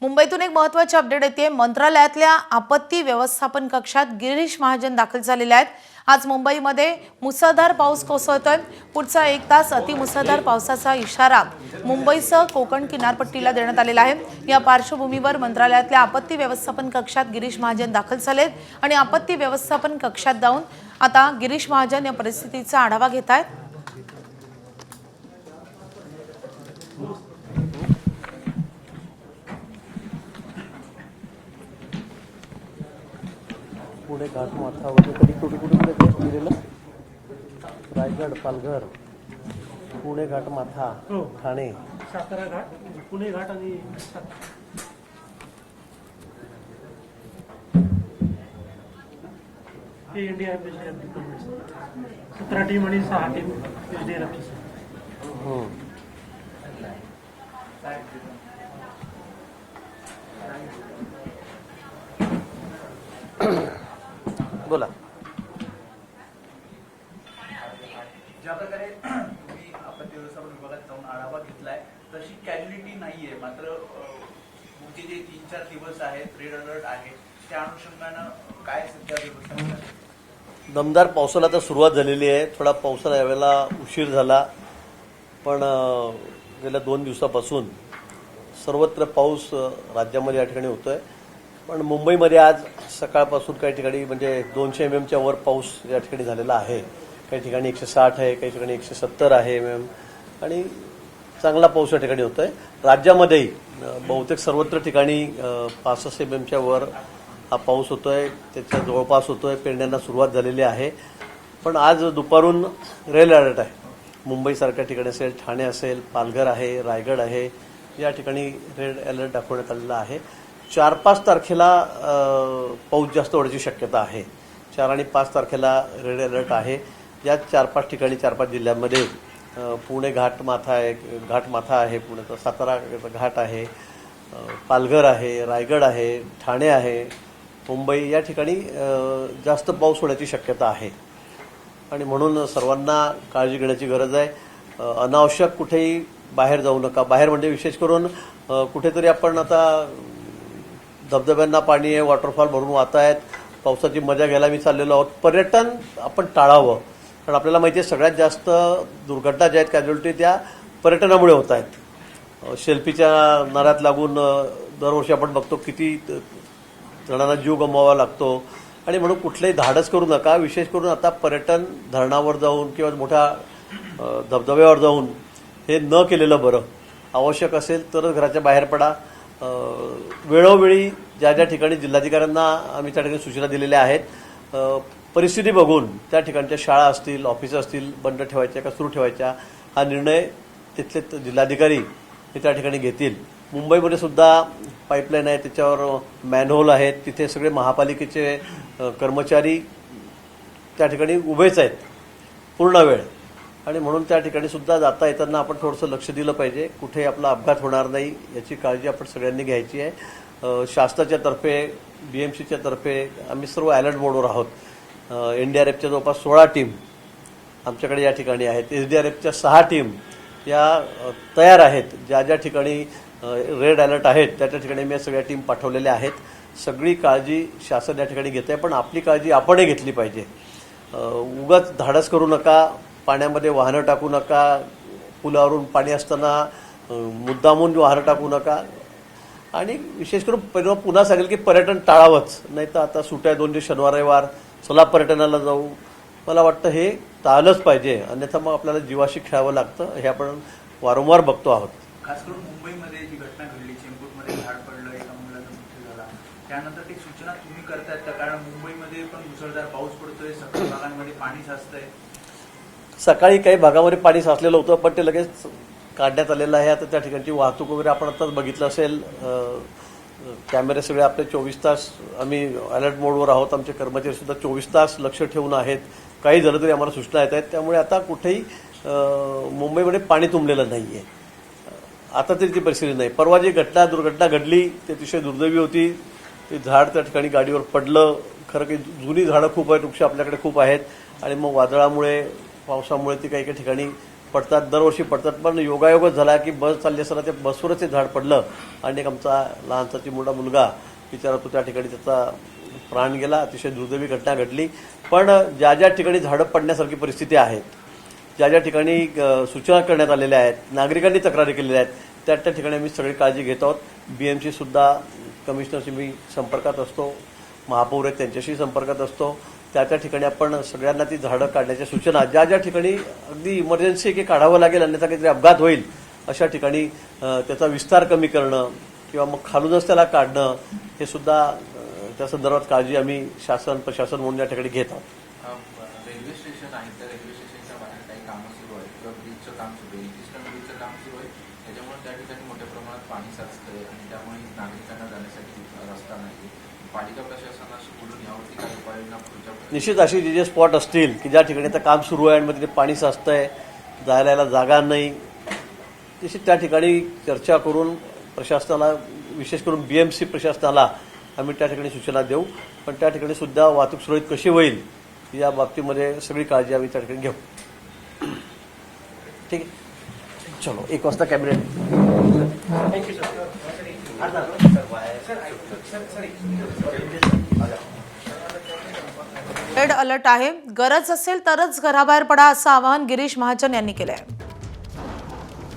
मुंबईतून एक महत्त्वाची अपडेट येते। मंत्रालयातल्या आपत्ती व्यवस्थापन कक्षात गिरीश महाजन दाखल झालेले आहेत। आज मुंबईमध्ये मुसळधार पाऊस कोसळतोय। पुढचा 1 तास अतिमुसळधार पावसाचा इशारा मुंबईसह कोकण किनारपट्टीला देण्यात आलेला आहे। या पार्श्वभूमीवर मंत्रालयातल्या आपत्ती व्यवस्थापन कक्षात गिरीश महाजन दाखल झालेत आणि आपत्ती व्यवस्थापन कक्षात जाऊन आता गिरीश महाजन या परिस्थितीचा आढावा घेत आहेत। पुणे घाटमाथा वगैरे कधी कुठे कुठे कुठे गेलेलं रायगड पालघर पुणे घाटमाथा ठाणे सातारा घाट पुणे घाट आणि हे इंडिया एम्बेसी 17 टीम आणि 6 टीम एसडीआरएफची। बोला। ज्या प्रकारे तुम्ही आपत्ती व्यवस्थापन विभागात जाऊन आढावा घेतलाय तशी कॅज्युलिटी नाहीये, मात्र पुढचे जे 3-4 दिवस आहेत रेड अलर्ट आहे, त्या अनुषंगानं काय सध्या व्यवस्था? दमदार पावसाला तर सुरुवात झालेली आहे। थोडा पावसाला यावेळेला उशीर झाला, पण गेल्या 2 दिवसापासून सर्वत्र पाऊस राज्यामध्ये या ठिकाणी होतोय। पण मुंबईमध्ये आज सकाळपासून काही ठिकाणी म्हणजे 200 mm वर पाऊस या ठिकाणी झालेला आहे। काही ठिकाणी 160 आहे, काही ठिकाणी 170 आहे mm आणि चांगला पाऊस या ठिकाणी होतोय। राज्यामध्येही बहुतेक सर्वत्र ठिकाणी 65 mm वर हा पाऊस होतोय, त्याच्या जवळपास होतोय। पेरण्यांना सुरुवात झालेली आहे, पण आज दुपारून रेड अलर्ट आहे। मुंबईसारख्या ठिकाणी असेल, ठाणे असेल, पालघर आहे, रायगड आहे, या ठिकाणी रेड अलर्ट दाखवण्यात आलेला आहे। 4-5 तारखेला पाऊस जास्त होण्याची शक्यता आहे। 4 आणि 5 तारखेला रेड अलर्ट आहे। या 4-5 ठिकाणी 4-5 जिल्ह्यांमध्ये पुणे घाटमाथा आहे, पुण्याचा सातारा घाट आहे, पालघर आहे, रायगड आहे, ठाणे आहे, मुंबई या ठिकाणी जास्त पाऊस होण्याची शक्यता आहे आणि म्हणून सर्वांना काळजी घेण्याची गरज आहे। अनावश्यक कुठेही बाहेर जाऊ नका। बाहेर म्हणजे विशेष करून कुठेतरी आपण आता धबधब्यांना पाणी आहे, वॉटरफॉल भरून वाहत आहेत, पावसाची मजा घ्यायला मी चाललेलो आहोत। पर्यटन आपण टाळावं, कारण आपल्याला माहिती आहे सगळ्यात जास्त दुर्घटना ज्या आहेत, कॅज्युअलिटी त्या पर्यटनामुळे होत आहेत। शेल्फीच्या नाऱ्यात लागून दरवर्षी आपण बघतो किती जणांना जीव गमवावा लागतो आणि म्हणून कुठलंही धाडस करू नका। विशेष करून आता पर्यटन धरणावर जाऊन किंवा मोठ्या धबधब्यावर जाऊन हे न केलेलं बरं। आवश्यक असेल तरच घराच्या बाहेर पडा। वेळोवेळी ज्या ज्या ठिकाणी जिल्हाधिकाऱ्यांना आम्ही त्या ठिकाणी सूचना दिलेल्या आहेत, परिस्थिती बघून त्या ठिकाणच्या शाळा असतील, ऑफिस असतील, बंद ठेवायच्या का सुरू ठेवायच्या हा निर्णय तिथले जिल्हाधिकारी हे त्या ठिकाणी घेतील। मुंबईमध्ये सुद्धा पाईपलाईन आहे, त्याच्यावर मॅनहोल आहेत, तिथे सगळे महापालिकेचे कर्मचारी त्या ठिकाणी उभेच आहेत पूर्ण वेळ आणि म्हणून त्या ठिकाणी सुद्धा जाता येताना आपण थोडंसं लक्ष दिलं पाहिजे। कुठे आपला अपघात होणार नाही याची काळजी आपण सगळ्यांनी घ्यायची आहे। शासनाच्या तर्फे, BMCच्या तर्फे आम्ही सर्व अलर्ट मोडवर आहोत। NDRFच्या जवळपास 16 टीम आमच्याकडे या ठिकाणी आहेत। SDRFच्या 6 टीम या तयार आहेत। ज्या ज्या ठिकाणी रेड अलर्ट आहेत त्या त्या ठिकाणी मी सगळ्या टीम पाठवलेल्या आहेत। सगळी काळजी शासन या ठिकाणी घेत आहे, पण आपली काळजी आपणही घेतली पाहिजे। उगाच धाडस करू नका, पाण्यामध्ये वाहनं टाकू नका, पुलावरून पाणी असताना मुद्दामून वाहनं टाकू नका आणि विशेष करून पुन्हा सांगेल की पर्यटन टाळावंच। नाही तर आता सुट्ट्या 2 दिवस शनिवार रविवार, चला पर्यटनाला जाऊ, मला वाटतं हे टाळलंच पाहिजे, अन्यथा मग आपल्याला जीवाशी खेळावं लागतं। हे आपण वारंवार बघतो आहोत। खास करून मुंबईमध्ये जी घटना घडली, चेंबूरमध्ये झाड पडलं, एका मुलाचा मृत्यू झाला, त्यानंतर ती सूचना तुम्ही करतायत का? कारण मुंबईमध्ये पण मुसळधार पाऊस पडतोय, सगळ्या भागांमध्ये पाणी साचतंय। सकाळी काही भागामध्ये पाणी साचलेलं होतं, पण ते लगेच काढण्यात आलेलं आहे। आता त्या ठिकाणची वाहतूक वगैरे आपण आताच बघितलं असेल। कॅमेरे सगळे आपले 24 तास आम्ही अलर्ट मोडवर आहोत। आमचे कर्मचारी सुद्धा 24 तास लक्ष ठेवून आहेत। काही झालं तरी आम्हाला सूचना येत आहेत, त्यामुळे आता कुठेही मुंबईमध्ये पाणी तुंबलेलं नाही आहे। आता तरी ती परिस्थिती नाही। परवा जी दुर्घटना घडली ती अतिशय दुर्दैवी होती। ते झाड त्या ठिकाणी गाडीवर पडलं। खरं की जुनी झाडं खूप आहेत, वृक्ष आपल्याकडे खूप आहेत आणि मग वादळामुळे, पावसामुळे ती काही काही ठिकाणी पडतात, दरवर्षी पडतात, पण योगायोगच झाला की बस चालली असताना ते बसवरच ते झाड पडलं आणि एक आमचा लहानसा चिमुरडा मुलगा बिचारा तो त्या ठिकाणी त्याचा प्राण गेला. अतिशय दुर्दैवी घटना घडली. पण ज्या ज्या ठिकाणी झाडं पडण्यासारखी परिस्थिती आहे, ज्या ज्या ठिकाणी सूचना करण्यात आलेल्या आहेत, नागरिकांनी तक्रारी केलेल्या आहेत, त्या त्या ठिकाणी आम्ही सगळी काळजी घेत आहोत. BMC सुद्धा कमिशनरशी मी संपर्कात असतो, महापौर आहेत त्यांच्याशी संपर्कात असतो. त्या त्या ठिकाणी आपण सगळ्यांना ती झाडं काढण्याच्या सूचना, ज्या ज्या ठिकाणी अगदी इमर्जन्सी की काढावं लागेल अन्यथा काहीतरी अपघात होईल अशा ठिकाणी त्याचा विस्तार कमी करणं किंवा मग खालूनच त्याला काढणं, हे सुद्धा त्या संदर्भात काळजी आम्ही शासन प्रशासन म्हणून या ठिकाणी घेत आहोत. रेल्वे स्टेशन आहे, तर रेल्वे स्टेशनच्या बाहेर काही कामं सुरू आहेत किंवा ब्रिजचं काम सुरू आहे, इस्टर्न ब्रिजचं काम सुरू आहे, त्याच्यामुळे त्या ठिकाणी मोठ्या प्रमाणात पाणी साचतंय आणि त्यामुळे नागरिकांना जाण्यासाठी रस्ता नाही. पालिका प्रशासनाशी बोलून यावरती काही उपाययोजना पुढच्या निश्चित अशी जे जे स्पॉट असतील की ज्या ठिकाणी आता काम सुरू आहे आणि मग तिथे पाणी साचतंय, जायला यायला जागा नाही, निश्चित त्या ठिकाणी चर्चा करून प्रशासनाला, विशेष करून BMC प्रशासनाला आम्ही त्या ठिकाणी सूचना देऊ. पण त्या ठिकाणी सुद्धा वाहतूक सुरळीत कशी होईल या बाबतीमध्ये सगळी काळजी आम्ही त्या ठिकाणी घेऊ. ठीक आहे, चलो 1 वाजता cabinet. Thank you sir. Red alert आहे. गरज असेल तरच घराबाहेर पडा असं आवाहन गिरीश महाजन यांनी केलं आहे.